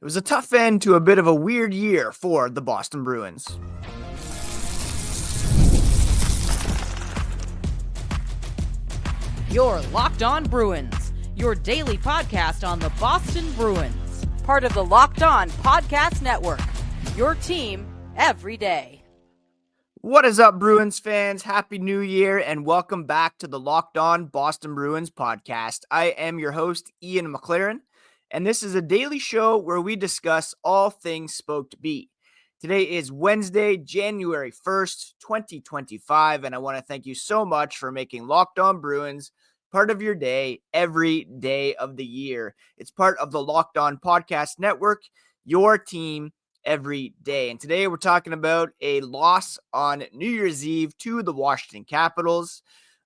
It was a tough end to a bit of a weird year for the Boston Bruins. You're Locked On Bruins, your daily podcast on the Boston Bruins, part of the Locked On Podcast Network, your team every day. What is up, Bruins fans? Happy New Year and welcome back to the Locked On Boston Bruins podcast. I am your host, Ian McLaren, and this is a daily show where we discuss all things Spoke to Be. Today is Wednesday, January 1st, 2025, and I want to thank you so much for making Locked On Bruins part of your day every day of the year. It's part of the Locked On Podcast Network, your team every day. And today we're talking about a loss on New Year's Eve to the Washington Capitals.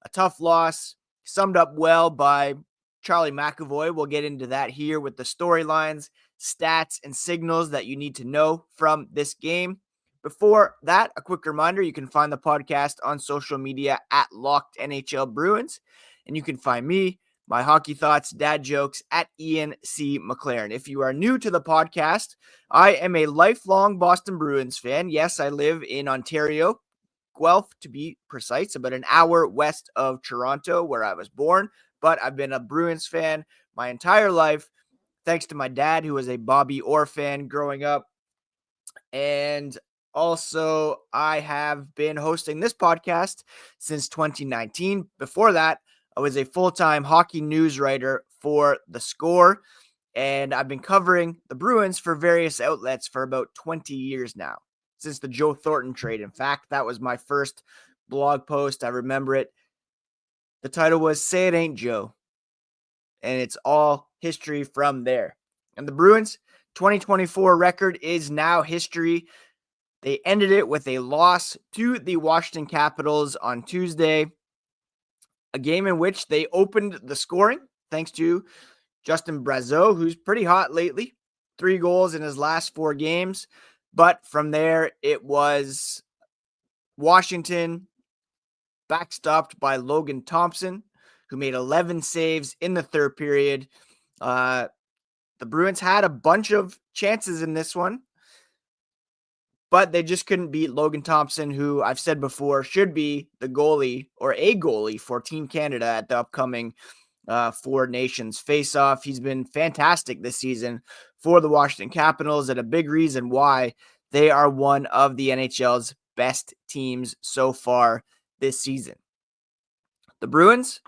A tough loss, summed up well by Charlie McAvoy. We'll get into that here with the storylines, stats, and signals that you need to know from this game. Before that, a quick reminder, you can find the podcast on social media at Locked NHL Bruins. And you can find me, my hockey thoughts, dad jokes at Ian C. McLaren. If you are new to the podcast, I am a lifelong Boston Bruins fan. Yes, I live in Ontario, Guelph to be precise, about an hour west of Toronto where I was born. But I've been a Bruins fan my entire life, thanks to my dad, who was a Bobby Orr fan growing up. And also, I have been hosting this podcast since 2019. Before that, I was a full-time hockey news writer for The Score, and I've been covering the Bruins for various outlets for about 20 years now, since the Joe Thornton trade. In fact, that was my first blog post. I remember it. The title was Say It Ain't Joe, and it's all history from there. And the Bruins' 2024 record is now history. They ended it with a loss to the Washington Capitals on Tuesday, a game in which they opened the scoring thanks to Justin Brazeau, who's pretty hot lately, 3 goals in his last 4 games. But from there, it was Washington backstopped by Logan Thompson, who made 11 saves in the third period. The Bruins had a bunch of chances in this one, but they just couldn't beat Logan Thompson, who I've said before should be the goalie or a goalie for Team Canada at the upcoming Four Nations face-off. He's been fantastic this season for the Washington Capitals, and a big reason why they are one of the NHL's best teams so far this season. The Bruins,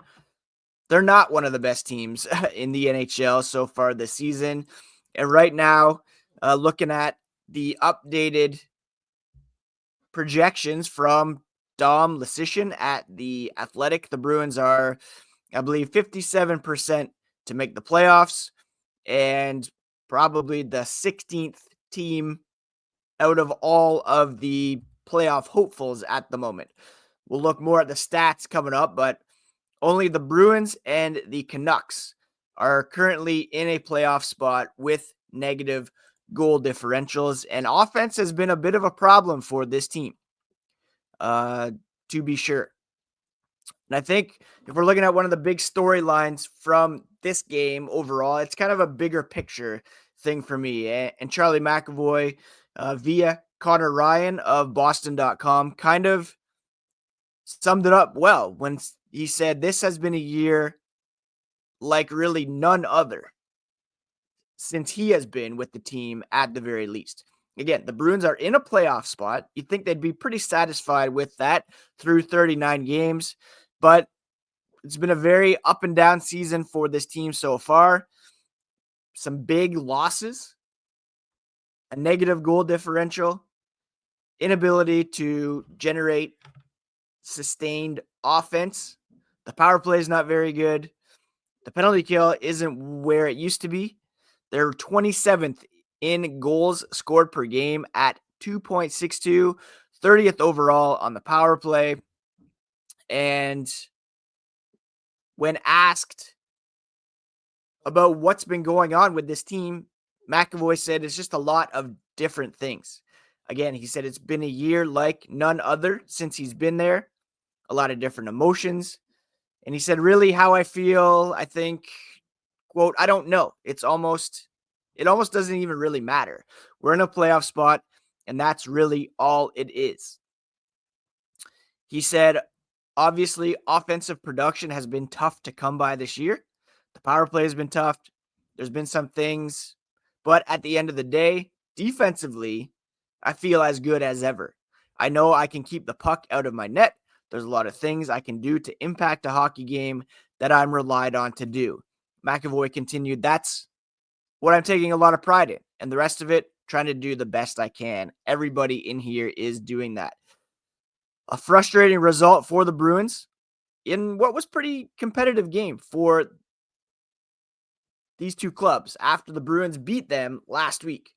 they're not one of the best teams in the NHL so far this season. And right now, looking at the updated projections from Dom Lysell at The Athletic, the Bruins are, I believe, 57% to make the playoffs and probably the 16th team out of all of the playoff hopefuls at the moment. We'll look more at the stats coming up, but only the Bruins and the Canucks are currently in a playoff spot with negative goal differentials, and offense has been a bit of a problem for this team, to be sure. And I think if we're looking at one of the big storylines from this game overall, it's kind of a bigger picture thing for me. And Charlie McAvoy, via Connor Ryan of Boston.com, kind of summed it up well when he said this has been a year like really none other since he has been with the team at the very least. Again, the Bruins are in a playoff spot. You'd think they'd be pretty satisfied with that through 39 games, but it's been a very up and down season for this team so far. Some big losses, a negative goal differential, inability to generate sustained offense. The power play is not very good. The penalty kill isn't where it used to be. They're 27th in goals scored per game at 2.62, 30th overall on the power play. And when asked about what's been going on with this team, McAvoy said it's just a lot of different things. Again, he said it's been a year like none other since he's been there. A lot of different emotions. And he said, really, how I feel, I think, quote, I don't know. It's it almost doesn't even really matter. We're in a playoff spot, and that's really all it is. He said, obviously, offensive production has been tough to come by this year. The power play has been tough. There's been some things, but at the end of the day, defensively, I feel as good as ever. I know I can keep the puck out of my net. There's a lot of things I can do to impact a hockey game that I'm relied on to do. McAvoy continued, that's what I'm taking a lot of pride in. And the rest of it, trying to do the best I can. Everybody in here is doing that. A frustrating result for the Bruins in what was pretty competitive game for these two clubs after the Bruins beat them last week.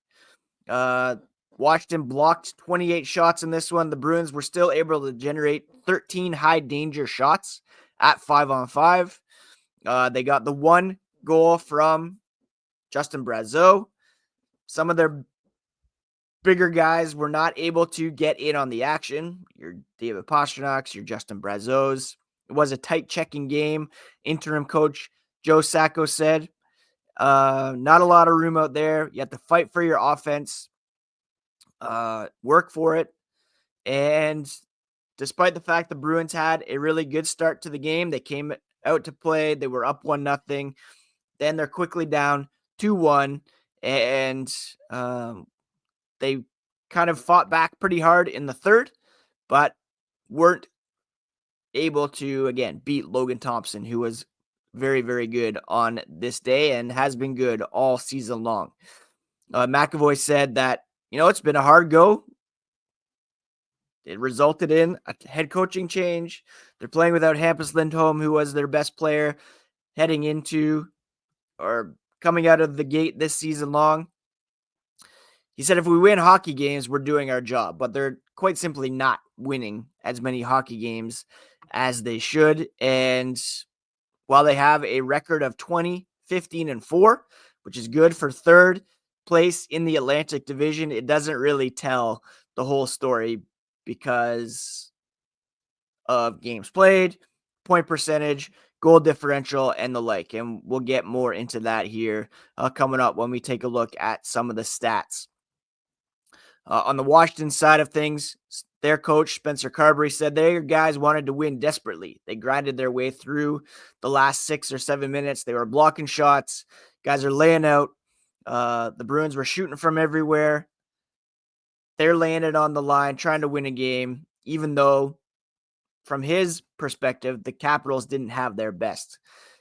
Washington blocked 28 shots in this one. The Bruins were still able to generate 13 high danger shots at 5-on-5. They got the one goal from Justin Brazeau. Some of their bigger guys were not able to get in on the action. Your David Pastrnak's, your Justin Brazeau's. It was a tight checking game. Interim coach Joe Sacco said, not a lot of room out there. You have to fight for your offense, work for it. And despite the fact the Bruins had a really good start to the game, they came out to play. They were up 1-0. Then they're quickly down 2-1. And they kind of fought back pretty hard in the third, but weren't able to, again, beat Logan Thompson, who was very, very good on this day and has been good all season long. McAvoy said that, it's been a hard go. It resulted in a head coaching change. They're playing without Hampus Lindholm, who was their best player heading into or coming out of the gate this season long. He said, if we win hockey games, we're doing our job, but they're quite simply not winning as many hockey games as they should. And while they have a record of 20, 15, and 4, which is good for third place in the Atlantic Division, it doesn't really tell the whole story because of games played, point percentage, goal differential, and the like. And we'll get more into that here coming up when we take a look at some of the stats. On the Washington side of things, their coach, Spencer Carberry, said their guys wanted to win desperately. They grinded their way through the last 6 or 7 minutes. They were blocking shots. Guys are laying out. The Bruins were shooting from everywhere. They're laying it on the line, trying to win a game, even though, from his perspective, the Capitals didn't have their best.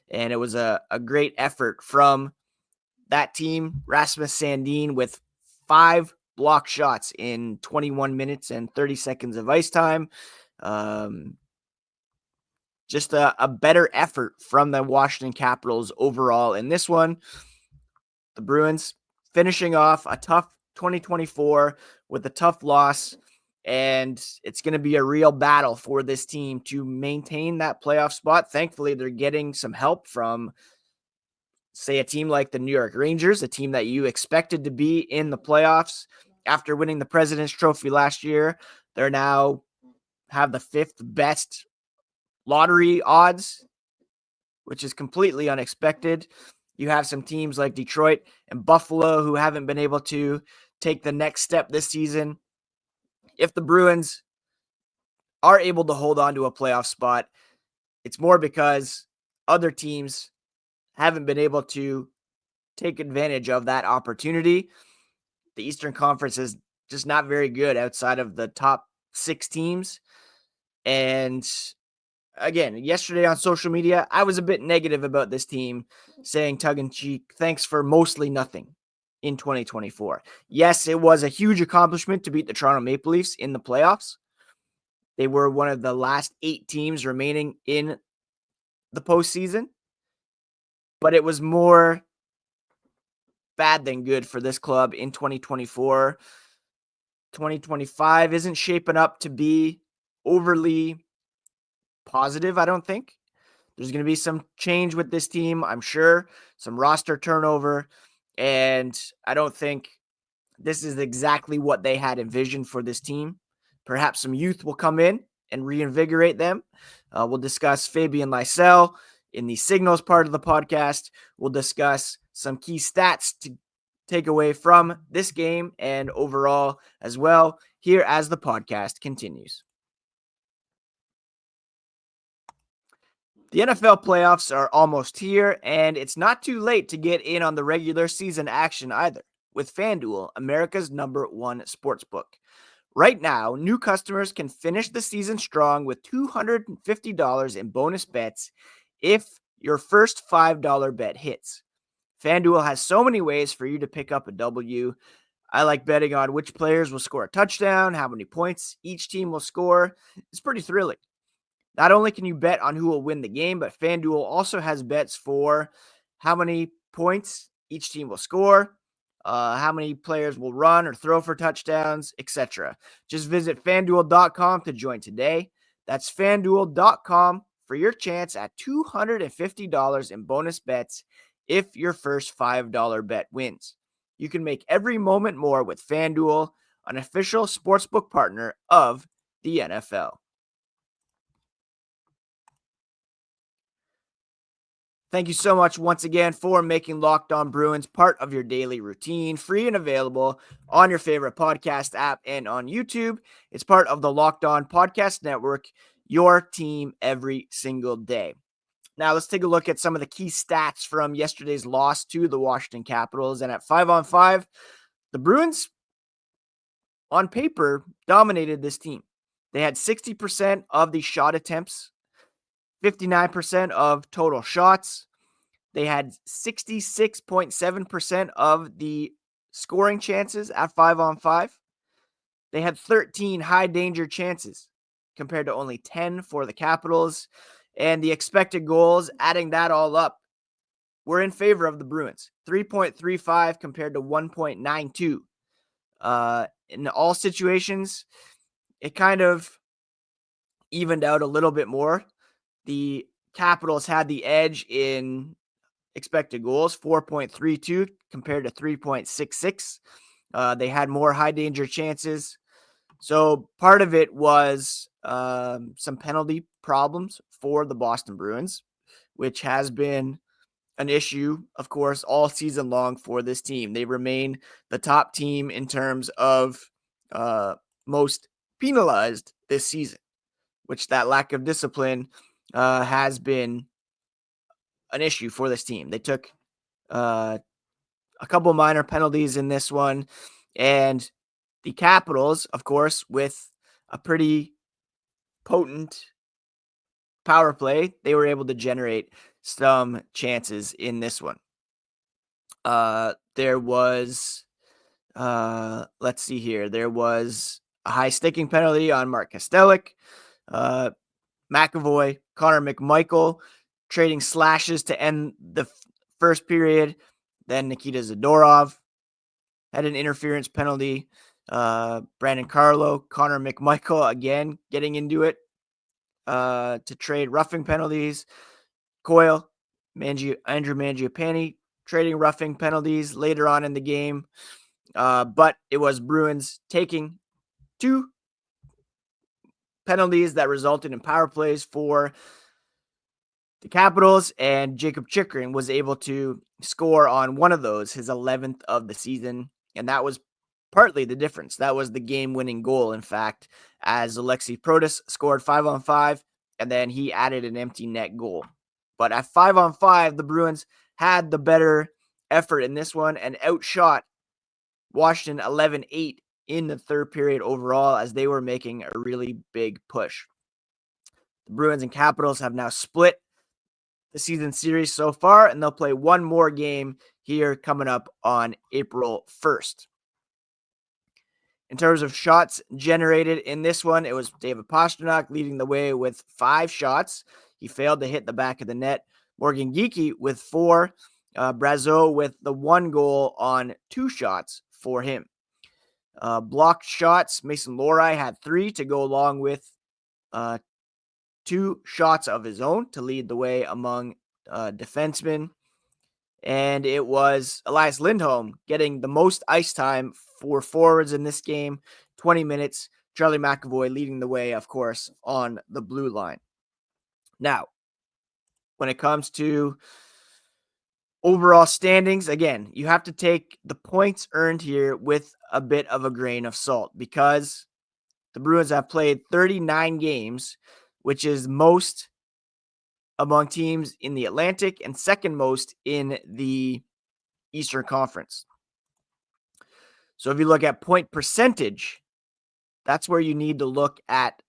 And it was a great effort from that team. Rasmus Sandin with 5 block shots in 21 minutes and 30 seconds of ice time. Just a better effort from the Washington Capitals overall in this one. The Bruins finishing off a tough 2024 with a tough loss, and it's going to be a real battle for this team to maintain that playoff spot. Thankfully, they're getting some help from, say, a team like the New York Rangers, a team that you expected to be in the playoffs after winning the President's Trophy last year. They're now have the 5th best lottery odds, which is completely unexpected. You have some teams like Detroit and Buffalo who haven't been able to take the next step this season. If the Bruins are able to hold on to a playoff spot, it's more because other teams haven't been able to take advantage of that opportunity. The Eastern Conference is just not very good outside of the top 6 teams. And again, yesterday on social media, I was a bit negative about this team, saying tongue-in-cheek, thanks for mostly nothing in 2024. Yes, it was a huge accomplishment to beat the Toronto Maple Leafs in the playoffs. They were one of the last 8 teams remaining in the postseason, but it was more bad than good for this club in 2024. 2025 isn't shaping up to be overly positive, I don't think. There's going to be some change with this team, I'm sure, some roster turnover, and I don't think this is exactly what they had envisioned for this team. Perhaps some youth will come in and reinvigorate them. We'll discuss Fabian Lysell in the signals part of the podcast. We'll discuss some key stats to takeaway from this game and overall as well here as the podcast continues. The NFL playoffs are almost here, and it's not too late to get in on the regular season action either, with FanDuel, America's #1 sportsbook. Right now, new customers can finish the season strong with $250 in bonus bets if your first $5 bet hits. FanDuel has so many ways for you to pick up a W. I like betting on which players will score a touchdown, how many points each team will score. It's pretty thrilling. Not only can you bet on who will win the game, but FanDuel also has bets for how many points each team will score, how many players will run or throw for touchdowns, etc. Just visit FanDuel.com to join today. That's FanDuel.com for your chance at $250 in bonus bets if your first $5 bet wins. You can make every moment more with FanDuel, an official sportsbook partner of the NFL. Thank you so much once again for making Locked On Bruins part of your daily routine, free and available on your favorite podcast app and on YouTube. It's part of the Locked On Podcast Network, your team every single day. Now, let's take a look at some of the key stats from yesterday's loss to the Washington Capitals. And at 5-on-5, the Bruins, on paper, dominated this team. They had 60% of the shot attempts, 59% of total shots. They had 66.7% of the scoring chances at 5-on-5. They had 13 high danger chances compared to only 10 for the Capitals. And the expected goals, adding that all up, were in favor of the Bruins. 3.35 compared to 1.92. In all situations, it kind of evened out a little bit more. The Capitals had the edge in expected goals, 4.32 compared to 3.66. They had more high danger chances. So part of it was some penalty problems for the Boston Bruins, which has been an issue, of course, all season long for this team. They remain the top team in terms of most penalized this season, which that lack of discipline has been an issue for this team. They took a couple minor penalties in this one, and the Capitals, of course, with a pretty potent power play, they were able to generate some chances in this one. There was, let's see here, there was a high sticking penalty on Mark Kastelic. McAvoy, Connor McMichael trading slashes to end the first period. Then Nikita Zadorov had an interference penalty. Brandon Carlo, Connor McMichael again getting into it to trade roughing penalties. Coyle, Andrew Mangiapane trading roughing penalties later on in the game. But it was Bruins taking two penalties that resulted in power plays for the Capitals, and Jacob Chychrun was able to score on one of those, his 11th of the season, and that was partly the difference. That was the game-winning goal, in fact, as Alexei Protas scored 5-on-5, and then he added an empty net goal. But at 5-on-5, the Bruins had the better effort in this one and outshot Washington 11-8 in the third period overall as they were making a really big push. The Bruins and Capitals have now split the season series so far, and they'll play one more game here coming up on April 1st. In terms of shots generated in this one, it was David Pastrnak leading the way with 5 shots. He failed to hit the back of the net. Morgan Geekie with 4. Brazeau with the 1 goal on 2 shots for him. Blocked shots, Mason Lohrei had 3 to go along with 2 shots of his own to lead the way among defensemen. And it was Elias Lindholm getting the most ice time for forwards in this game, 20 minutes. Charlie McAvoy leading the way, of course, on the blue line. Now, when it comes to Overall standings, again, you have to take the points earned here with a bit of a grain of salt because the Bruins have played 39 games, which is most among teams in the Atlantic and second most in the Eastern Conference. So if you look at point percentage, that's where you need to look at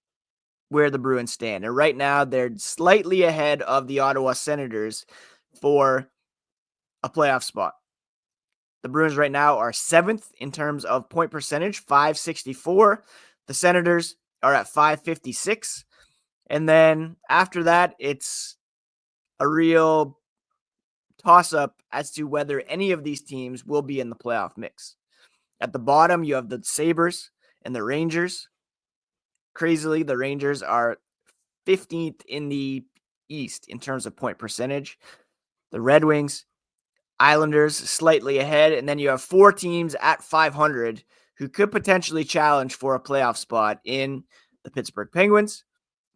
where the Bruins stand. And right now, they're slightly ahead of the Ottawa Senators for a playoff spot. The Bruins right now are 7th in terms of point percentage, 564. The Senators are at 556. And then after that, it's a real toss-up as to whether any of these teams will be in the playoff mix. At the bottom, you have the Sabres and the Rangers. Crazily, the Rangers are 15th in the East in terms of point percentage. The Red Wings, Islanders slightly ahead, and then you have 4 teams at 500 who could potentially challenge for a playoff spot in the Pittsburgh Penguins,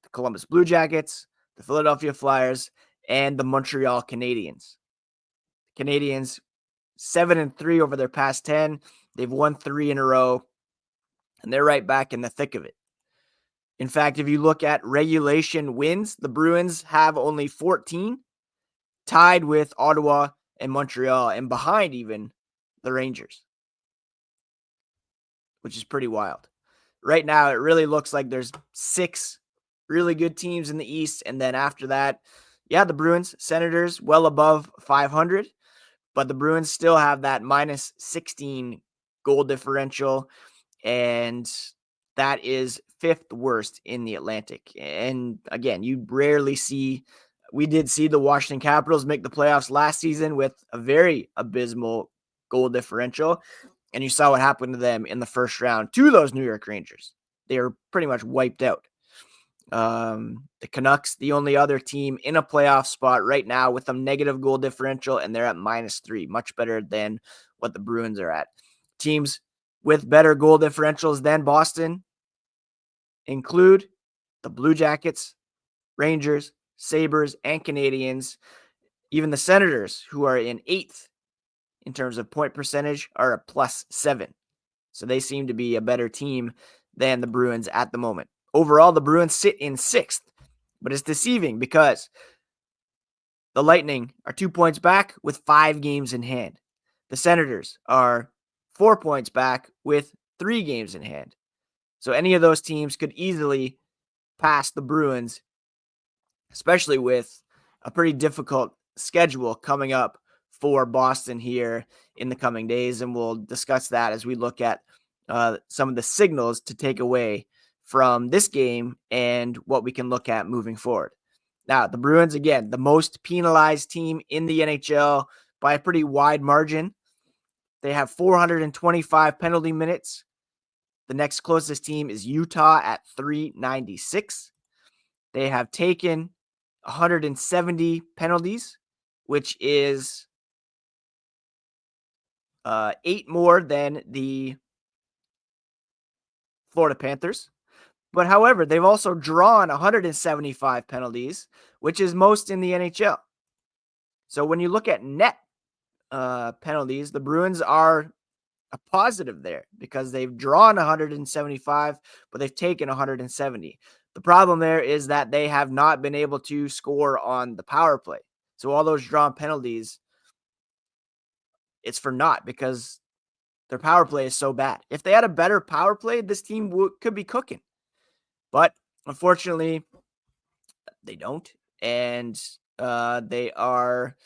the Columbus Blue Jackets, the Philadelphia Flyers, and the Montreal Canadiens. Canadiens 7-3 over their past 10. They've won 3 in a row, and they're right back in the thick of it. In fact, if you look at regulation wins, the Bruins have only 14, tied with Ottawa and Montreal, and behind even the Rangers, which is pretty wild. Right now, it really looks like there's 6 really good teams in the East, and then after that, the Bruins, Senators, well above 500, but the Bruins still have that minus 16 goal differential, and that is 5th worst in the Atlantic. And again, you rarely see, we did see the Washington Capitals make the playoffs last season with a very abysmal goal differential. And you saw what happened to them in the first round to those New York Rangers. They were pretty much wiped out. The Canucks, the only other team in a playoff spot right now with a negative goal differential, and they're at -3, much better than what the Bruins are at. Teams with better goal differentials than Boston include the Blue Jackets, Rangers, Sabres, and Canadiens. Even the Senators, who are in 8th in terms of point percentage, are a +7. So they seem to be a better team than the Bruins at the moment. Overall, the Bruins sit in 6th, but it's deceiving because the Lightning are 2 points back with 5 games in hand. The Senators are 4 points back with 3 games in hand. So any of those teams could easily pass the Bruins, especially with a pretty difficult schedule coming up for Boston here in the coming days. And we'll discuss that as we look at some of the signals to take away from this game and what we can look at moving forward. Now, the Bruins, again, the most penalized team in the NHL by a pretty wide margin. They have 425 penalty minutes. The next closest team is Utah at 396. They have taken 170 penalties, which is 8 more than the Florida Panthers. But however, they've also drawn 175 penalties, which is most in the NHL. So when you look at net penalties, the Bruins are a positive there because they've drawn 175, but they've taken 170. The problem there is that they have not been able to score on the power play. So all those drawn penalties, it's for naught because their power play is so bad. If they had a better power play, this team could be cooking. But unfortunately, they don't. And they are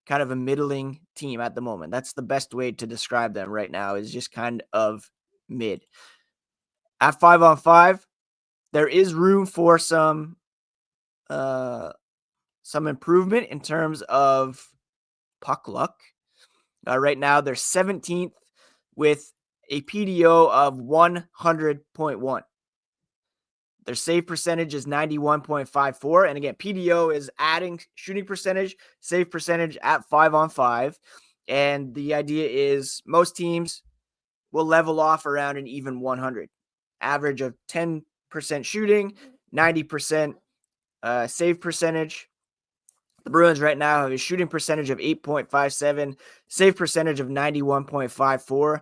kind of a middling team at the moment. That's the best way to describe them right now, is just kind of mid. At 5-on-5, there is room for some improvement in terms of puck luck. Right now, they're 17th with a PDO of 100.1. Their save percentage is 91.54. And again, PDO is adding shooting percentage, save percentage at 5-on-5. And the idea is most teams will level off around an even 100. Average of 10% shooting, 90% save percentage. The Bruins right now have a shooting percentage of 8.57, save percentage of 91.54,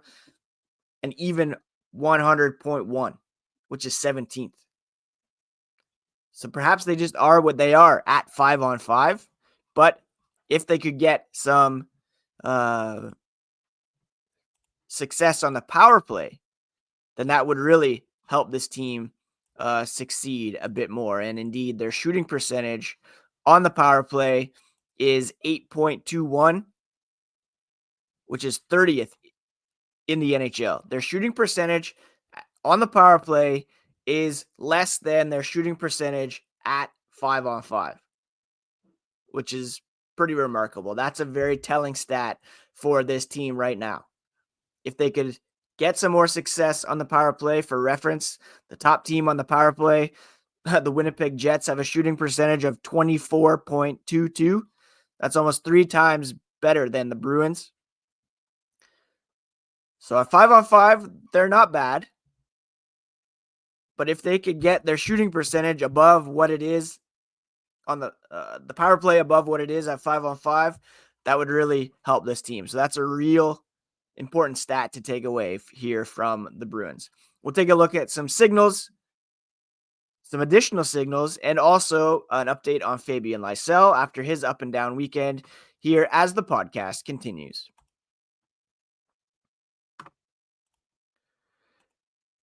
and even 100.1, which is 17th. So perhaps they just are what they are at 5-on-5. But if they could get some success on the power play, then that would really help this team succeed a bit more. And indeed, their shooting percentage on the power play is 8.21, which is 30th in the NHL. Their shooting percentage on the power play is less than their shooting percentage at 5-on-5, which is pretty remarkable. That's a very telling stat for this team right now. If they could get some more success on the power play, for reference, the top team on the power play, the Winnipeg Jets, have a shooting percentage of 24.22. That's almost 3 times better than the Bruins. So at 5-on-5, they're not bad. But if they could get their shooting percentage above what it is on the power play, above what it is at 5-on-5, that would really help this team. So that's a real important stat to take away here from the Bruins. We'll take a look at some signals, some additional signals, and also an update on Fabian Lysell after his up and down weekend here as the podcast continues.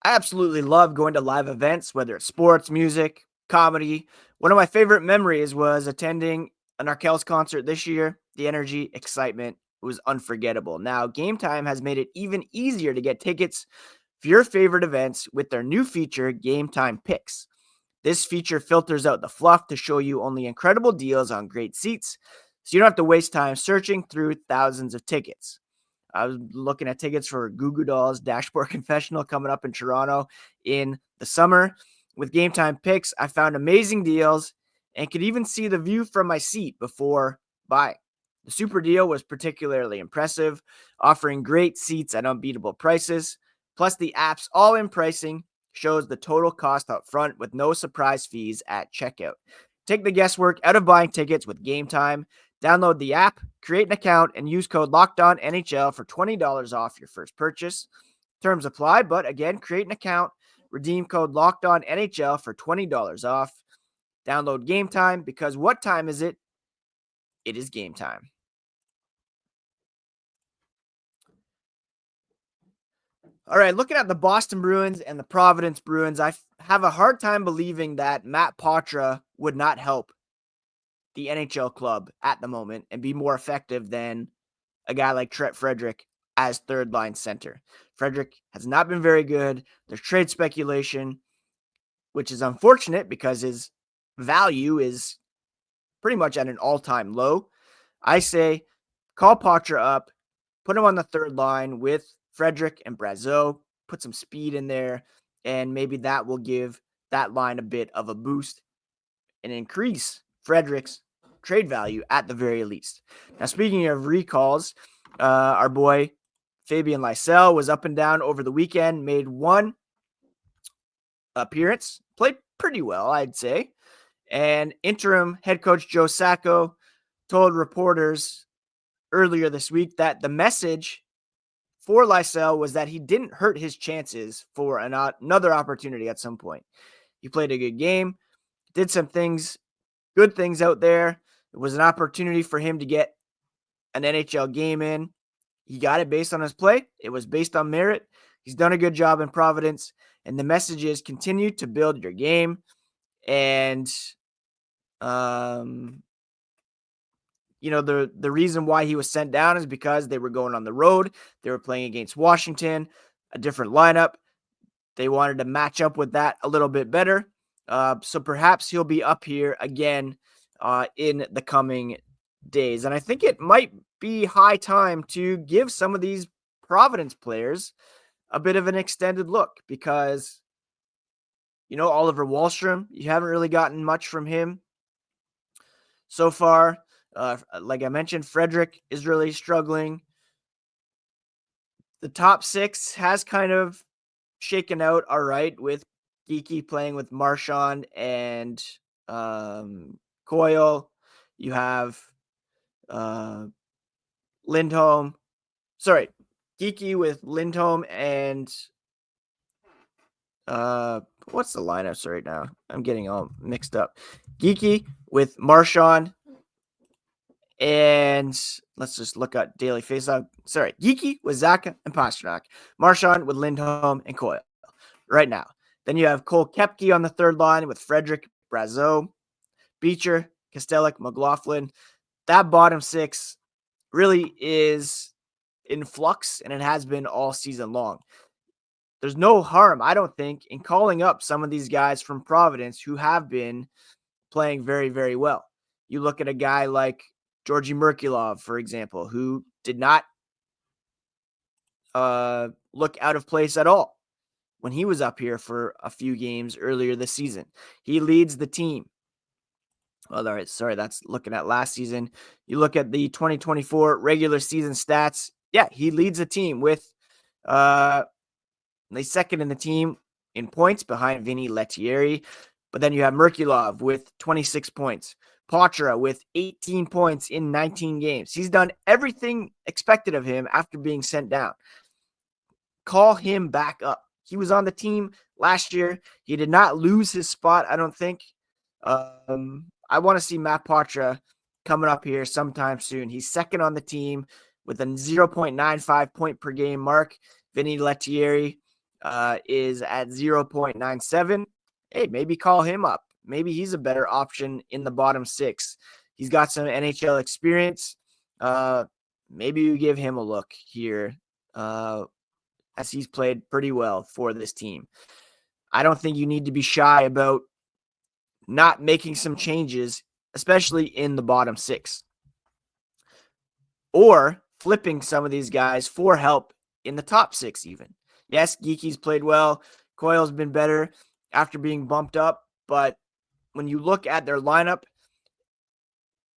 I absolutely love going to live events, whether it's sports, music, comedy. One of my favorite memories was attending an Arkells concert this year. The energy, excitement was unforgettable. Now, Game Time has made it even easier to get tickets for your favorite events with their new feature, Game Time Picks. This feature filters out the fluff to show you only incredible deals on great seats, so you don't have to waste time searching through thousands of tickets. I was looking at tickets for Goo Goo Dolls Dashboard Confessional coming up in Toronto in the summer. With Game Time Picks, I found amazing deals and could even see the view from my seat before buying. The super deal was particularly impressive, offering great seats at unbeatable prices. Plus, the app's all-in pricing shows the total cost up front with no surprise fees at checkout. Take the guesswork out of buying tickets with Game Time. Download the app, create an account, and use code LOCKEDONNHL for $20 off your first purchase. Terms apply, but again, create an account, redeem code LOCKEDONNHL for $20 off. Download Game Time, because what time is it? It is game time. All right, looking at the Boston Bruins and the Providence Bruins, I have a hard time believing that Matt Poitras would not help the NHL club at the moment and be more effective than a guy like Trent Frederic as third line center. Frederic has not been very good. There's trade speculation, which is unfortunate because his value is pretty much at an all-time low. I say call Poitras up, put him on the third line with Frederic and Brazeau, put some speed in there, and maybe that will give that line a bit of a boost and increase Frederic's trade value at the very least. Now, speaking of recalls, our boy Fabian Lysell was up and down over the weekend, made one appearance, played pretty well, I'd say. And interim head coach Joe Sacco told reporters earlier this week that the message for Lysell was that he didn't hurt his chances for another opportunity at some point. He played a good game, did some things, good things out there. It was an opportunity for him to get an NHL game in. He got it based on his play. It was based on merit. He's done a good job in Providence. And the message is continue to build your game. And, the reason why he was sent down is because they were going on the road. They were playing against Washington, a different lineup. They wanted to match up with that a little bit better. So perhaps he'll be up here again in the coming days. And I think it might be high time to give some of these Providence players a bit of an extended look because, Oliver Wahlstrom, you haven't really gotten much from him so far. Like I mentioned, Frederic is really struggling. The top six has kind of shaken out all right with Geeky playing with Marchand and Coyle. You have Lindholm. Sorry, Geeky with Lindholm and what's the lineups right now? I'm getting all mixed up. Geeky with Marchand, and let's just look at daily faceoff. Sorry, Geeky with Zacha and Pastrnak. Marchand with Lindholm and Coyle right now. Then you have Cole Koepke on the third line with Frederic, Brazeau, Beecher, Kostelic, McLaughlin. That bottom six really is in flux, and it has been all season long. There's no harm, I don't think, in calling up some of these guys from Providence who have been playing very, very well. You look at a guy like Georgi Merkulov, for example, who did not look out of place at all when he was up here for a few games earlier this season. He leads the team. Well, all right, sorry, that's looking at last season. You look at the 2024 regular season stats. Yeah, he leads the team with they second in the team in points behind Vinny Lettieri. But then you have Merkulov with 26 points. Poitras with 18 points in 19 games. He's done everything expected of him after being sent down. Call him back up. He was on the team last year. He did not lose his spot, I don't think. I want to see Matt Poitras coming up here sometime soon. He's second on the team with a 0.95 point per game mark. Vinny Lettieri is at 0.97. Hey, maybe call him up. Maybe he's a better option in the bottom six. He's got some NHL experience. Maybe you give him a look here as he's played pretty well for this team. I don't think you need to be shy about not making some changes, especially in the bottom six. Or flipping some of these guys for help in the top six even. Yes, Geeky's played well. Coyle's been better after being bumped up. But when you look at their lineup,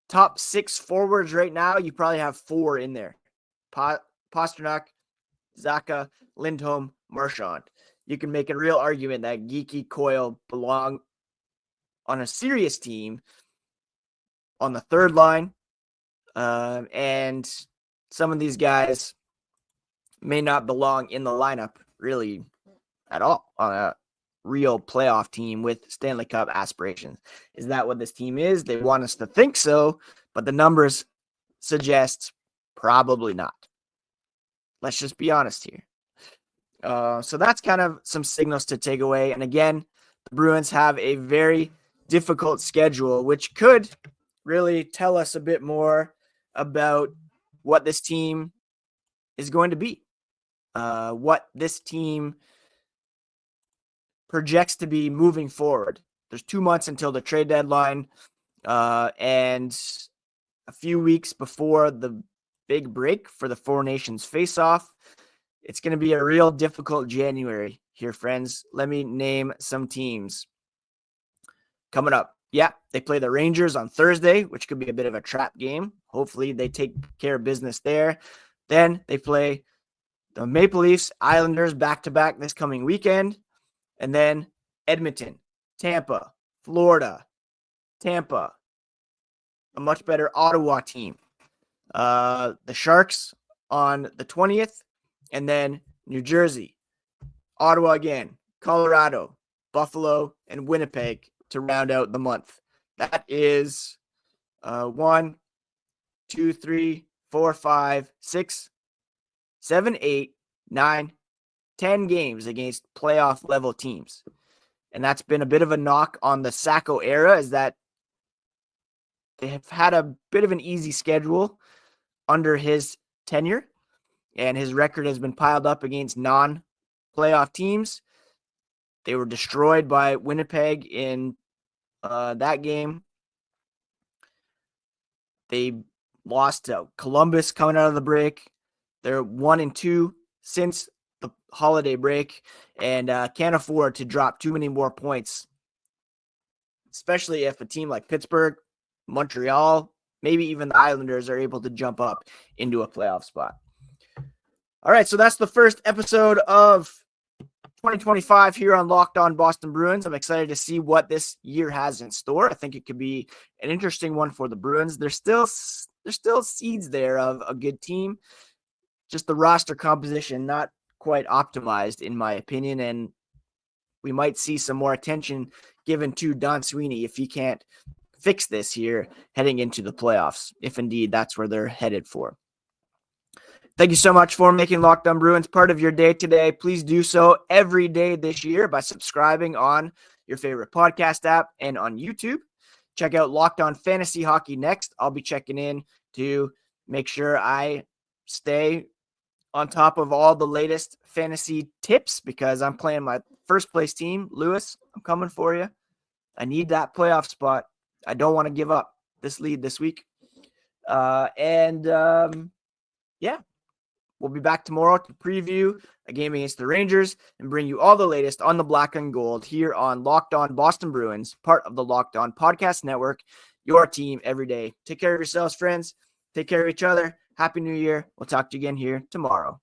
top six forwards right now, you probably have four in there. Pastrnak, Zacha, Lindholm, Marchand. You can make a real argument that Geeky, Coyle belong on a serious team on the third line. And some of these guys may not belong in the lineup really at all on a real playoff team with Stanley Cup aspirations. Is that what this team is? They want us to think so, but the numbers suggest probably not. Let's just be honest here. So that's kind of some signals to take away. And again, the Bruins have a very difficult schedule, which could really tell us a bit more about what this team is going to be, what this team projects to be moving forward. There's 2 months until the trade deadline, and a few weeks before the big break for the Four Nations face-off. It's going to be a real difficult January here, friends. Let me name some teams coming up. Yeah, they play the Rangers on Thursday, which could be a bit of a trap game. Hopefully they take care of business there. Then they play the Maple Leafs, Islanders back-to-back this coming weekend. And then Edmonton, Tampa, Florida, Tampa, a much better Ottawa team. The Sharks on the 20th, and then New Jersey, Ottawa again, Colorado, Buffalo, and Winnipeg to round out the month. That is 1, 2, 3, 4, 5, 6, 7, 8, 9, 10 games against playoff level teams. And that's been a bit of a knock on the Sacco era, is that they have had a bit of an easy schedule under his tenure, and his record has been piled up against non-playoff teams. They were destroyed by Winnipeg in that game. They lost to Columbus coming out of the break. They're 1-2 since the holiday break, and can't afford to drop too many more points, especially if a team like Pittsburgh, Montreal, maybe even the Islanders are able to jump up into a playoff spot. All right, so that's the first episode of 2025 here on Locked On Boston Bruins. I'm excited to see what this year has in store. I think it could be an interesting one for the Bruins. There's still seeds there of a good team. Just the roster composition not quite optimized, in my opinion, and we might see some more attention given to Don Sweeney if he can't fix this here heading into the playoffs, if indeed that's where they're headed for. Thank you so much for making Locked On Bruins part of your day today. Please do so every day this year by subscribing on your favorite podcast app and on YouTube. Check out Locked On Fantasy Hockey next. I'll be checking in to make sure I stay on top of all the latest fantasy tips because I'm playing my first place team. Lewis, I'm coming for you. I need that playoff spot. I don't want to give up this lead this week. Yeah. We'll be back tomorrow to preview a game against the Rangers and bring you all the latest on the black and gold here on Locked On Boston Bruins, part of the Locked On Podcast Network, your team every day. Take care of yourselves, friends. Take care of each other. Happy New Year. We'll talk to you again here tomorrow.